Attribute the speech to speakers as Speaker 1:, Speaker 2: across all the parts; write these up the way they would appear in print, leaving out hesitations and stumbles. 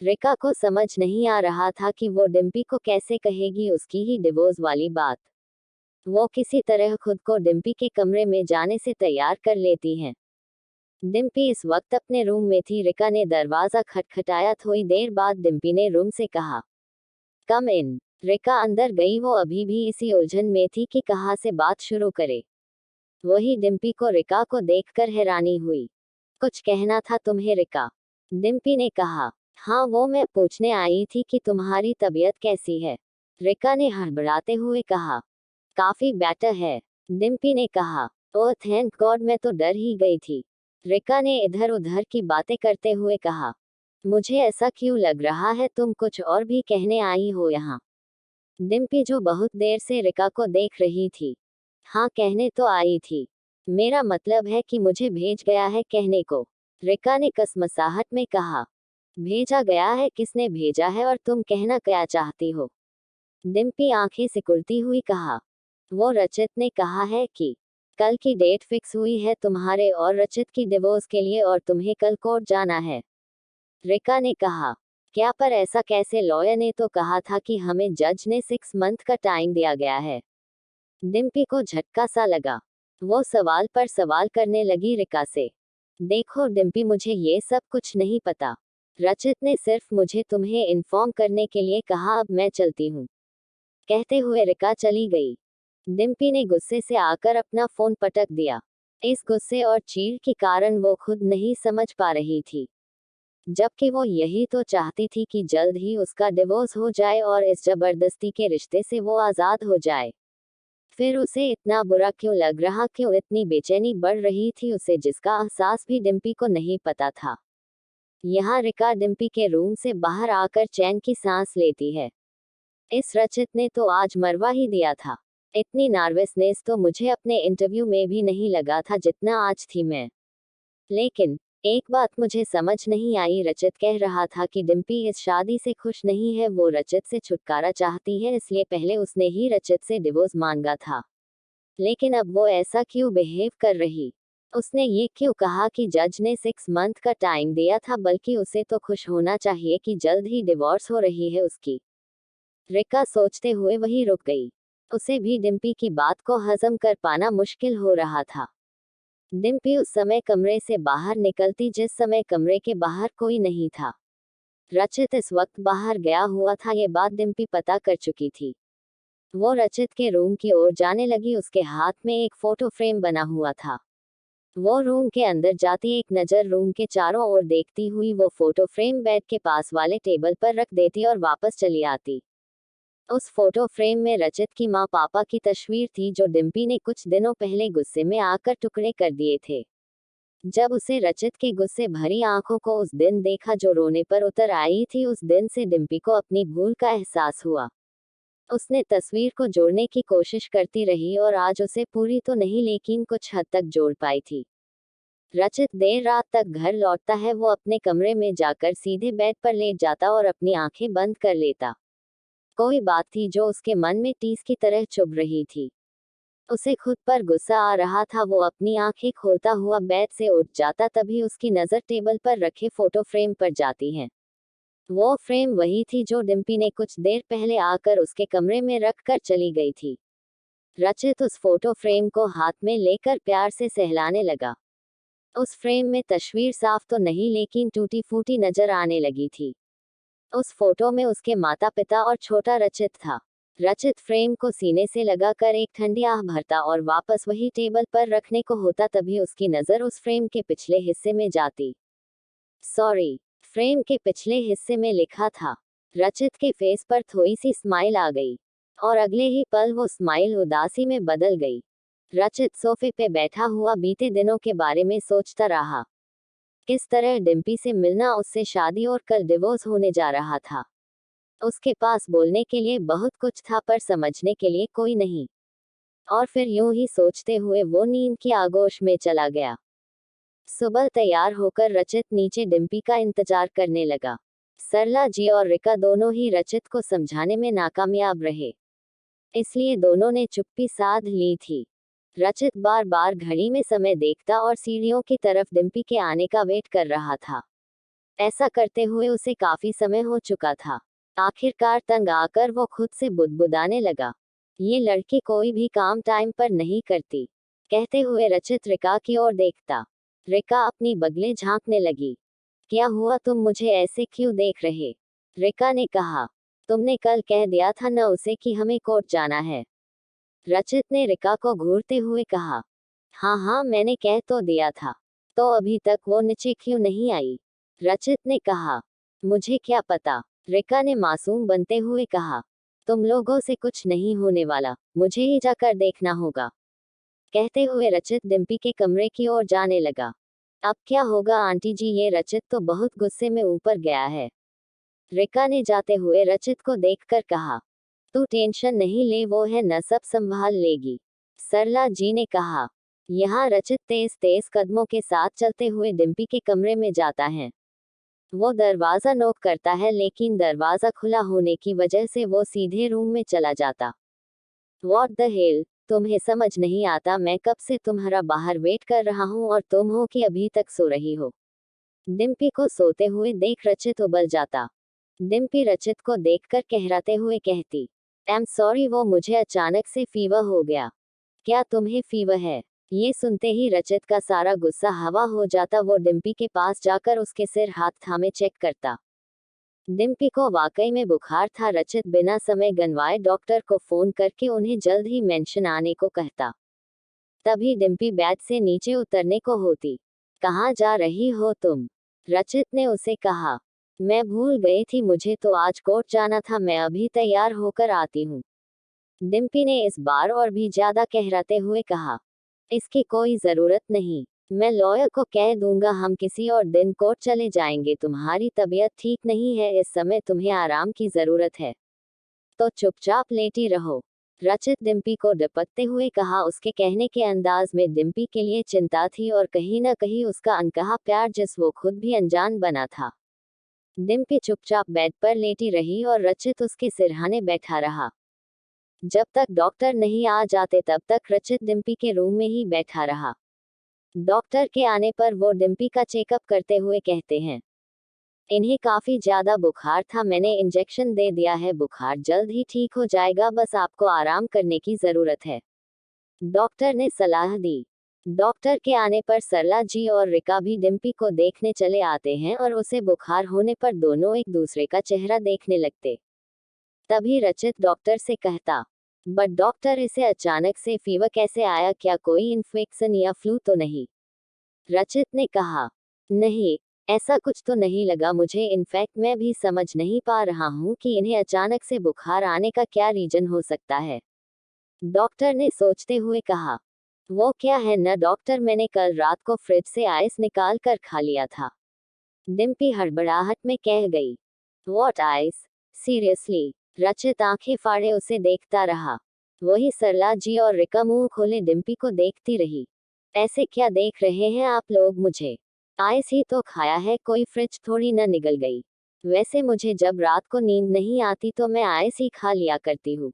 Speaker 1: Rica को समझ नहीं आ रहा था कि वो डिम्पी को कैसे कहेगी उसकी ही डिवोर्स वाली बात। वो किसी तरह खुद को डिम्पी के कमरे में जाने से तैयार कर लेती हैं। डिम्पी इस वक्त अपने रूम में थी। रिका ने दरवाजा खटखटाया। थोड़ी देर बाद डिम्पी ने रूम से कहा, कम इन। रिका अंदर गई। वो अभी भी इसी उलझन में थी कि कहाँ से बात शुरू करे। वही डिम्पी को रिका को देखकर हैरानी हुई। कुछ कहना था तुम्हें रिका? डिम्पी ने कहा। हाँ, वो मैं पूछने आई थी कि तुम्हारी तबीयत कैसी है। रिका ने हड़बड़ाते हुए कहा, काफी बेटर है। डिम्पी ने कहा, ओह थैंक गॉड, मैं तो डर ही गई थी। रिका ने इधर उधर की बातें करते हुए कहा, मुझे ऐसा क्यों लग रहा है तुम कुछ और भी कहने आई हो यहाँ। डिम्पी जो बहुत देर से रिका को देख रही थी, हाँ कहने तो आई थी। मेरा मतलब है कि मुझे भेज गया है कहने को। रिका ने कसमसाहट में कहा, भेजा गया है? किसने भेजा है और तुम कहना क्या चाहती हो? डिम्पी आंखें सिकुड़ती हुई कहा, वो रचित ने कहा है कि कल की डेट फिक्स हुई है तुम्हारे और रचित की डिवोर्स के लिए और तुम्हें कल कोर्ट जाना है। रिका ने कहा, क्या? पर ऐसा कैसे? लॉयर ने तो कहा था कि हमें जज ने 6 मंथ का टाइम दिया गया है। डिम्पी को झटका सा लगा। वो सवाल पर सवाल करने लगी रिका से। देखो डिम्पी, मुझे ये सब कुछ नहीं पता। रचित ने सिर्फ मुझे तुम्हें इन्फॉर्म करने के लिए कहा। अब मैं चलती हूँ। कहते हुए रिका चली गई। डिम्पी ने गुस्से से आकर अपना फोन पटक दिया। इस गुस्से और चीड़ के कारण वो खुद नहीं समझ पा रही थी, जबकि वो यही तो चाहती थी कि जल्द ही उसका डिवोर्स हो जाए और इस जबरदस्ती के रिश्ते से वो आज़ाद हो जाए। फिर उसे इतना बुरा क्यों लग रहा, क्यों इतनी बेचैनी बढ़ रही थी उसे, जिसका एहसास भी डिम्पी को नहीं पता था। यहाँ रिका डिम्पी के रूम से बाहर आकर चैन की सांस लेती है। इस रचित ने तो आज मरवा ही दिया था। इतनी नर्वसनेस तो मुझे अपने इंटरव्यू में भी नहीं लगा था जितना आज थी मैं। लेकिन एक बात मुझे समझ नहीं आई। रचित कह रहा था कि डिम्पी इस शादी से खुश नहीं है, वो रचित से छुटकारा चाहती है, इसलिए पहले उसने ही रचित से डिवोर्स मांगा था। लेकिन अब वो ऐसा क्यों बिहेव कर रही? उसने ये क्यों कहा कि जज ने 6 मंथ का टाइम दिया था, बल्कि उसे तो खुश होना चाहिए कि जल्द ही डिवोर्स हो रही है उसकी। रिका सोचते हुए वहीं रुक गई। उसे भी डिम्पी की बात को हजम कर पाना मुश्किल हो रहा था। डिम्पी उस समय कमरे से बाहर निकलती जिस समय कमरे के बाहर कोई नहीं था। रचित इस वक्त बाहर गया हुआ था, ये बात डिम्पी पता कर चुकी थी। वो रचित के रूम की ओर जाने लगी। उसके हाथ में एक फोटो फ्रेम बना हुआ था। वो रूम के अंदर जाती, एक नज़र रूम के चारों ओर देखती हुई वो फोटो फ्रेम बेड के पास वाले टेबल पर रख देती और वापस चली आती। उस फोटो फ्रेम में रचित की माँ पापा की तस्वीर थी, जो डिम्पी ने कुछ दिनों पहले गुस्से में आकर टुकड़े कर दिए थे। जब उसे रचित के गुस्से भरी आंखों को उस दिन देखा जो रोने पर उतर आई थी, उस दिन से डिम्पी को अपनी भूल का एहसास हुआ। उसने तस्वीर को जोड़ने की कोशिश करती रही और आज उसे पूरी तो नहीं लेकिन कुछ हद तक जोड़ पाई थी। रचित देर रात तक घर लौटता है। वो अपने कमरे में जाकर सीधे बेड पर लेट जाता और अपनी आंखें बंद कर लेता। कोई बात थी जो उसके मन में टीस की तरह चुभ रही थी। उसे खुद पर गुस्सा आ रहा था। वो अपनी आंखें खोलता हुआ बेड से उठ जाता, तभी उसकी नज़र टेबल पर रखे फोटो फ्रेम पर जाती है। वो फ्रेम वही थी जो डिम्पी ने कुछ देर पहले आकर उसके कमरे में रख कर चली गई थी। रचित उस फोटो फ्रेम को हाथ में लेकर प्यार से सहलाने लगा। उस फ्रेम में तस्वीर साफ तो नहीं लेकिन टूटी फूटी नजर आने लगी थी। उस फोटो में उसके माता पिता और छोटा रचित था। रचित फ्रेम को सीने से लगाकर एक ठंडी आह भरता और वापस वही टेबल पर रखने को होता, तभी उसकी नज़र उस फ्रेम के पिछले हिस्से में जाती। सॉरी। फ्रेम के पिछले हिस्से में लिखा था। रचित के फेस पर थोड़ी सी स्माइल आ गई और अगले ही पल वो स्माइल उदासी में बदल गई। रचित सोफे पे बैठा हुआ बीते दिनों के बारे में सोचता रहा। किस तरह डिम्पी से मिलना, उससे शादी और कल डिवोर्स होने जा रहा था। उसके पास बोलने के लिए बहुत कुछ था पर समझने के लिए कोई नहीं। और फिर यूं ही सोचते हुए वो नींद की आगोश में चला गया। सुबह तैयार होकर रचित नीचे डिम्पी का इंतजार करने लगा। सरला जी और रिका दोनों ही रचित को समझाने में नाकामयाब रहे, इसलिए दोनों ने चुप्पी साध ली थी। रचित बार बार घड़ी में समय देखता और सीढ़ियों की तरफ डिम्पी के आने का वेट कर रहा था। ऐसा करते हुए उसे काफी समय हो चुका था। आखिरकार तंग आकर वो खुद से बुदबुदाने लगा, ये लड़की कोई भी काम टाइम पर नहीं करती। कहते हुए रचित रिका की ओर देखता। रिका अपनी बगले झांकने लगी। क्या हुआ, तुम मुझे ऐसे क्यों देख रहे? रिका ने कहा, तुमने कल कह दिया था न उसे कि हमें कोर्ट जाना है। रचित ने रिका को घूरते हुए कहा, हाँ हाँ मैंने कह तो दिया था, तो अभी तक वो नीचे क्यों नहीं आई? रचित ने कहा, मुझे क्या पता, रिका ने मासूम बनते हुए कहा, तुम लोगों से कुछ नहीं होने वाला, मुझे ही जाकर देखना होगा। कहते हुए रचित डिम्पी के कमरे की ओर जाने लगा। अब क्या होगा आंटी जी, ये रचित तो बहुत गुस्से में ऊपर गया है। रिका ने जाते हुए रचित को देखकर कहा, तू टेंशन नहीं ले, वो है न सब संभाल लेगी। सरला जी ने कहा। यहाँ रचित तेज तेज कदमों के साथ चलते हुए डिम्पी के कमरे में जाता है। वो दरवाजा नॉक करता है लेकिन दरवाजा खुला होने की वजह से वो सीधे रूम में चला जाता। व्हाट द हेल, तुम्हें समझ नहीं आता, मैं कब से तुम्हारा बाहर वेट कर रहा हूँ और तुम हो कि अभी तक सो रही हो। डिम्पी को सोते हुए देख रचित उबल जाता। डिम्पी रचित को देखकर कहराते हुए कहती, आई एम सॉरी, वो मुझे अचानक से फीवर हो गया। क्या तुम्हें फीवर है? ये सुनते ही रचित का सारा गुस्सा हवा हो जाता। वो डिम्पी के पास जाकर उसके सिर हाथ थामे चेक करता। डिम्पी को वाकई में बुखार था। रचित बिना समय गंवाए डॉक्टर को फोन करके उन्हें जल्द ही मेंशन आने को कहता। तभी डिम्पी बेड से नीचे उतरने को होती। कहाँ जा रही हो तुम? रचित ने उसे कहा, मैं भूल गई थी, मुझे तो आज कोर्ट जाना था, मैं अभी तैयार होकर आती हूँ। डिम्पी ने इस बार और भी ज्यादा कहराते हुए कहा, इसकी कोई जरूरत नहीं, मैं लॉयर को कह दूंगा, हम किसी और दिन कोर्ट चले जाएंगे। तुम्हारी तबीयत ठीक नहीं है, इस समय तुम्हें आराम की जरूरत है, तो चुपचाप लेटी रहो। रचित डिम्पी को डपकते हुए कहा। उसके कहने के अंदाज में डिम्पी के लिए चिंता थी और कहीं न कहीं उसका अनकहा प्यार जिस वो खुद भी अनजान बना था। डिम्पी चुपचाप बेड पर लेटी रही और रचित उसके सिरहाने बैठा रहा। जब तक डॉक्टर नहीं आ जाते तब तक रचित डिम्पी के रूम में ही बैठा रहा। डॉक्टर के आने पर वो डिम्पी का चेकअप करते हुए कहते हैं, इन्हें काफी ज्यादा बुखार था, मैंने इंजेक्शन दे दिया है, बुखार जल्द ही ठीक हो जाएगा, बस आपको आराम करने की जरूरत है, डॉक्टर ने सलाह दी। डॉक्टर के आने पर सरला जी और रिका भी डिम्पी को देखने चले आते हैं और उसे बुखार होने पर दोनों एक दूसरे का चेहरा देखने लगते। तभी रचित डॉक्टर से कहता, बट डॉक्टर, इसे अचानक से फीवर कैसे आया, क्या कोई इन्फेक्शन या फ्लू तो नहीं? रचित ने कहा, नहीं, ऐसा कुछ तो नहीं लगा मुझे, इनफैक्ट मैं भी समझ नहीं पा रहा हूँ कि इन्हें अचानक से बुखार आने का क्या रीजन हो सकता है। डॉक्टर ने सोचते हुए कहा, वो क्या है न डॉक्टर, मैंने कल रात को फ्रिज से आइस निकाल कर खा लिया था। डिम्पी हड़बड़ाहट में कह गई, व्हाट आइस? सीरियसली? रचित आंखें फाड़े उसे देखता रहा। वही सरला जी और रिका मुंह खोले डिम्पी को देखती रही। ऐसे क्या देख रहे हैं आप लोग मुझे? आइस ही तो खाया है, कोई फ्रिज थोड़ी न निगल गई। वैसे मुझे जब रात को नींद नहीं आती तो मैं आइस ही खा लिया करती हूँ,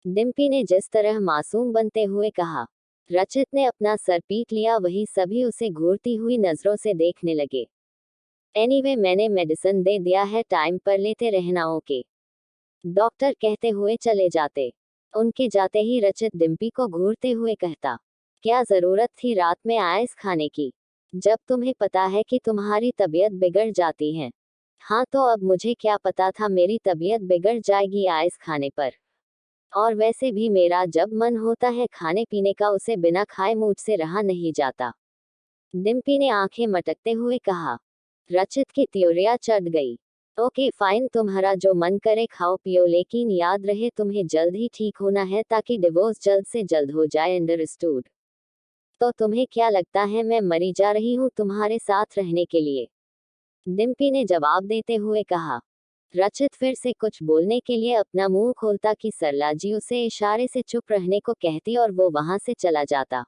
Speaker 1: डिम्पी ने जिस तरह मासूम बनते हुए कहा। रचित ने अपना सर पीट लिया, वही सभी उसे घूरती हुई नजरों से देखने लगे। एनीवे, मैंने मेडिसिन दे दिया है, टाइम पर लेते रहना, ओके, डॉक्टर कहते हुए चले जाते। उनके जाते ही रचित डिम्पी को घूरते हुए कहता, क्या जरूरत थी रात में आइस खाने की, जब तुम्हें पता है कि तुम्हारी तबीयत बिगड़ जाती है? हाँ तो अब मुझे क्या पता था मेरी तबीयत बिगड़ जाएगी आइस खाने पर, और वैसे भी मेरा जब मन होता है खाने पीने का, उसे बिना खाए मुझसे रहा नहीं जाता, डिम्पी ने आंखें मटकते हुए कहा। रचित की त्योरिया चढ़ गई। ओके फाइन, तुम्हारा जो मन करे खाओ पियो, लेकिन याद रहे तुम्हें जल्द ही ठीक होना है ताकि डिवोर्स जल्द से जल्द हो जाए, अंडरस्टूड? तो तुम्हें क्या लगता है मैं मरी जा रही हूँ तुम्हारे साथ रहने के लिए? डिम्पी ने जवाब देते हुए कहा। रचित फिर से कुछ बोलने के लिए अपना मुंह खोलता कि सरला जी उसे इशारे से चुप रहने को कहती और वो वहां से चला जाता।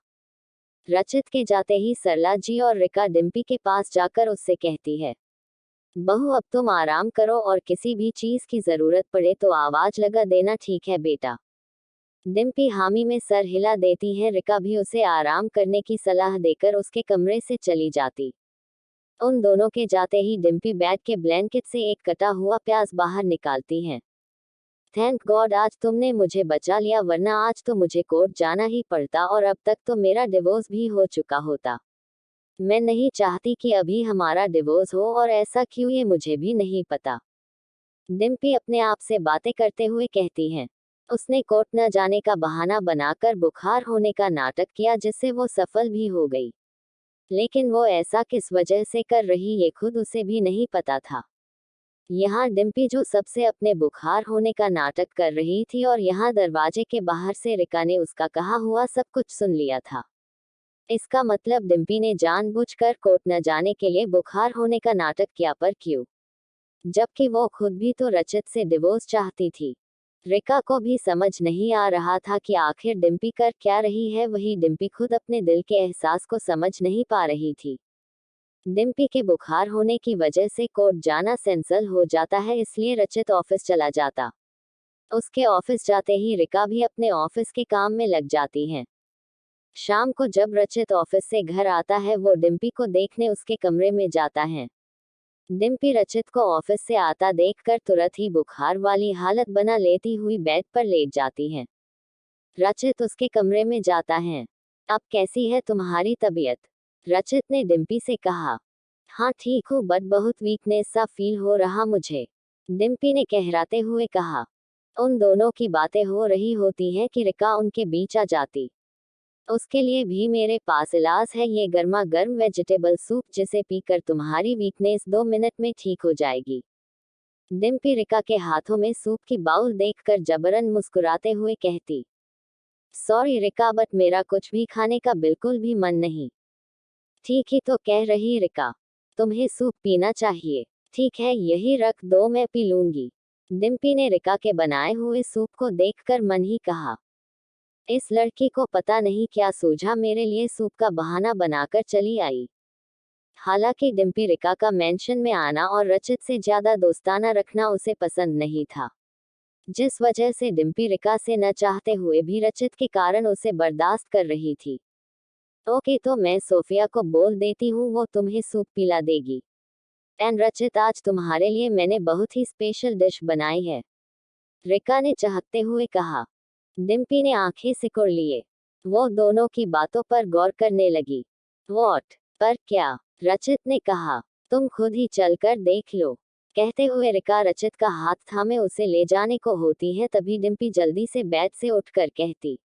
Speaker 1: रचित के जाते ही सरला जी और रिका डिम्पी के पास जाकर उससे कहती है, बहू अब तुम आराम करो और किसी भी चीज की जरूरत पड़े तो आवाज लगा देना, ठीक है बेटा? डिम्पी हामी में सर हिला देती है। रिका भी उसे आराम करने की सलाह देकर उसके कमरे से चली जाती। उन दोनों के जाते ही डिम्पी बेड के ब्लैंकेट से एक कटा हुआ प्याज बाहर निकालती हैं। थैंक गॉड आज तुमने मुझे बचा लिया, वरना आज तो मुझे कोर्ट जाना ही पड़ता और अब तक तो मेरा डिवोर्स भी हो चुका होता। मैं नहीं चाहती कि अभी हमारा डिवोर्स हो, और ऐसा क्यों ये मुझे भी नहीं पता। डिम्पी अपने आप से बातें करते हुए कहती हैं। उसने कोर्ट न जाने का बहाना बनाकर बुखार होने का नाटक किया, जिससे वो सफल भी हो गई। लेकिन वो ऐसा किस वजह से कर रही ये खुद उसे भी नहीं पता था। यहाँ डिम्पी जो सबसे अपने बुखार होने का नाटक कर रही थी, और यहाँ दरवाजे के बाहर से रिका ने उसका कहा हुआ सब कुछ सुन लिया था। इसका मतलब डिम्पी ने जानबूझकर कोर्ट न जाने के लिए बुखार होने का नाटक किया, पर क्यों? जबकि वो खुद भी तो रचित से डिवोर्स चाहती थी। रिका को भी समझ नहीं आ रहा था कि आखिर डिम्पी कर क्या रही है, वही डिम्पी खुद अपने दिल के एहसास को समझ नहीं पा रही थी। डिम्पी के बुखार होने की वजह से कोर्ट जाना कैंसल हो जाता है, इसलिए रचित ऑफिस चला जाता। उसके ऑफिस जाते ही रिका भी अपने ऑफिस के काम में लग जाती हैं। शाम को जब रचित ऑफिस से घर आता है, वो डिम्पी को देखने उसके कमरे में जाता है। डिम्पी रचित को ऑफिस से आता देखकर तुरंत ही बुखार वाली हालत बना लेती हुई बेड पर लेट जाती है। रचित उसके कमरे में जाता है। अब कैसी है तुम्हारी तबीयत? रचित ने डिम्पी से कहा। हाँ ठीक हूँ, बट बहुत वीकनेस सा फील हो रहा मुझे, डिम्पी ने कहराते हुए कहा। उन दोनों की बातें हो रही होती हैं कि रिका उनके बीच आ जाती। उसके लिए भी मेरे पास इलाज है, ये गर्मा गर्म वेजिटेबल सूप, जिसे पीकर तुम्हारी वीकनेस 2 मिनट में ठीक हो जाएगी। डिम्पी रिका के हाथों में सूप की बाउल देखकर जबरन मुस्कुराते हुए कहती। सॉरी रिका, बट मेरा कुछ भी खाने का बिल्कुल भी मन नहीं। ठीक ही तो कह रही रिका, तुम्हें सूप पीना चाहिए। ठीक है, यही रख दो, मैं पी लूंगी। डिम्पी ने रिका के बनाए हुए सूप को देखकर मन ही कहा, इस लड़की को पता नहीं क्या सूझा, मेरे लिए सूप का बहाना बनाकर चली आई। हालांकि डिम्पी रिका का मेंशन में आना और रचित से ज्यादा दोस्ताना रखना उसे पसंद नहीं था, जिस वजह से डिम्पी रिका से न चाहते हुए भी रचित के कारण उसे बर्दाश्त कर रही थी। ओके, तो मैं सोफिया को बोल देती हूँ, वो तुम्हें सूप पिला देगी। एंड रचित, आज तुम्हारे लिए मैंने बहुत ही स्पेशल डिश बनाई है, रिका ने चहकते हुए कहा। डिम्पी ने आंखें सिकुड़ लिए। वो दोनों की बातों पर गौर करने लगी। वॉट? पर क्या? रचित ने कहा। तुम खुद ही चलकर देख लो। कहते हुए रिका रचित का हाथ थामे उसे ले जाने को होती है, तभी डिम्पी जल्दी से बेड से उठकर कहती,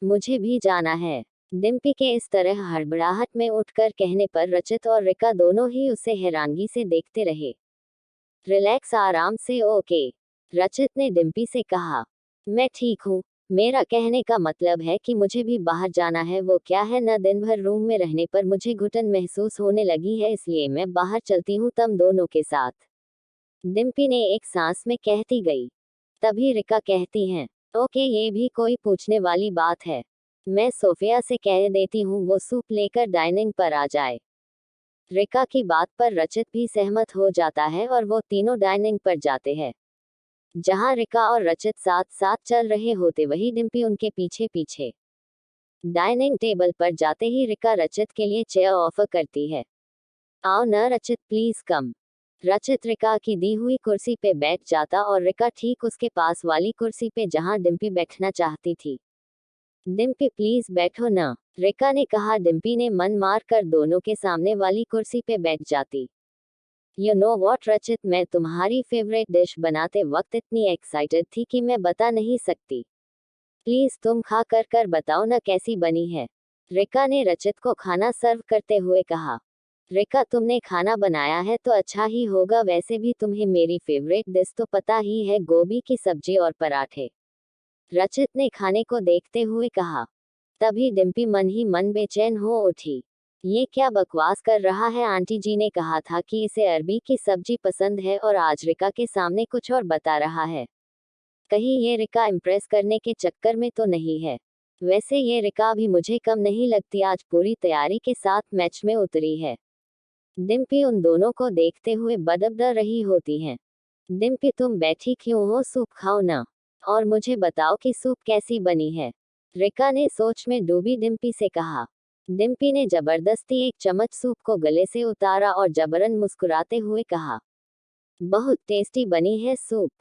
Speaker 1: मुझे भी जाना है। डिम्पी के इस तरह हड़बड़ाहट में उठकर कहने पर रचित और रिका दोनों ही उसे हैरानगी से देखते रहे। रिलैक्स, आराम से। ओके, रचित ने डिम्पी से कहा। मैं ठीक हूँ, मेरा कहने का मतलब है कि मुझे भी बाहर जाना है। वो क्या है न, दिन भर रूम में रहने पर मुझे घुटन महसूस होने लगी है, इसलिए मैं बाहर चलती हूँ तुम दोनों के साथ, डिम्पी ने एक सांस में कहती गई। तभी रिका कहती हैं, ओके, ये भी कोई पूछने वाली बात है। मैं सोफिया से कह देती हूँ वो सूप लेकर डाइनिंग पर आ जाए। रिका की बात पर रचित भी सहमत हो जाता है और वो तीनों डाइनिंग पर जाते हैं। जहां रिका और रचित साथ साथ चल रहे होते, वही डिम्पी उनके पीछे पीछे। डाइनिंग टेबल पर जाते ही रिका रचित के लिए चेयर ऑफर करती है। आओ न रचित, प्लीज कम। रचित रिका की दी हुई कुर्सी पे बैठ जाता और रिका ठीक उसके पास वाली कुर्सी पे जहां डिम्पी बैठना चाहती थी। डिम्पी प्लीज बैठो न, रिका ने कहा। डिम्पी ने मन मार कर दोनों के सामने वाली कुर्सी पे बैठ जाती। यू नो वॉट रचित, मैं तुम्हारी फेवरेट डिश बनाते वक्त इतनी एक्साइटेड थी कि मैं बता नहीं सकती। प्लीज तुम खा कर बताओ न कैसी बनी है, रिका ने रचित को खाना सर्व करते हुए कहा। रिका, तुमने खाना बनाया है तो अच्छा ही होगा, वैसे भी तुम्हें मेरी फेवरेट डिश तो पता ही है, गोभी की सब्जी और पराठे, रचित ने खाने को देखते हुए कहा। तभी डिम्पी मन ही मन बेचैन हो उठी। ये क्या बकवास कर रहा है, आंटी जी ने कहा था कि इसे अरबी की सब्जी पसंद है और आज रिका के सामने कुछ और बता रहा है। कहीं ये रिका इम्प्रेस करने के चक्कर में तो नहीं है? वैसे ये रिका भी मुझे कम नहीं लगती, आज पूरी तैयारी के साथ मैच में उतरी है। डिम्पी उन दोनों को देखते हुए बदबदा रही होती हैं। डिम्पी, तुम बैठी क्यों हो, सूप खाओ ना, और मुझे बताओ कि सूप कैसी बनी है, रिका ने सोच में डूबी डिम्पी से कहा। डिम्पी ने जबरदस्ती एक चम्मच सूप को गले से उतारा और जबरन मुस्कुराते हुए कहा, बहुत टेस्टी बनी है सूप।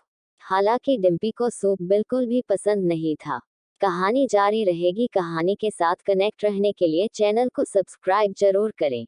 Speaker 1: हालांकि डिम्पी को सूप बिल्कुल भी पसंद नहीं था। कहानी जारी रहेगी। कहानी के साथ कनेक्ट रहने के लिए चैनल को सब्सक्राइब जरूर करें।